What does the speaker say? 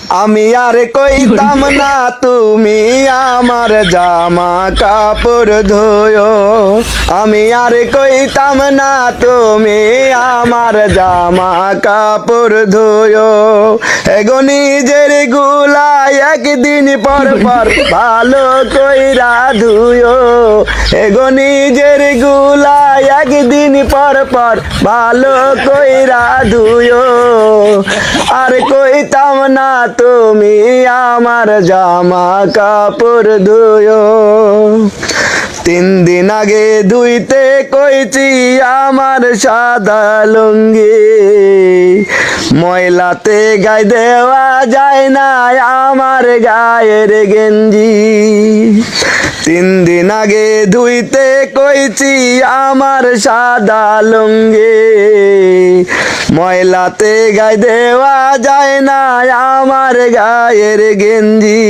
আমি আর কইতাম না তুমি আমার জামা কাপড় ধোয়ো, আমি আর কইতাম না তুমি আমার জামা কাপড় ধোয়ো। এগো নিজের গুলা একদিন পর পর ভালো কইরা ধুয়ো, এগো নিজের গুলা একদিন পর পর ভালো কইরা ধুয়ো। আর কইতাম না তুমি আমার জামা কাপড় ধুয়ো। 3 দিন আগে ধুইতে কইছি আমার সাদা লুঙ্গি, ময়লাতে গায়ে দেওয়া যায় না আমার গায়ের গেঞ্জি। 3 দিন আগে ধুইতে কইছি আমার সাদা লুঙ্গি, ময়লাতে গায়ে দেওয়া যায় না আমার গায়ের গেঞ্জি।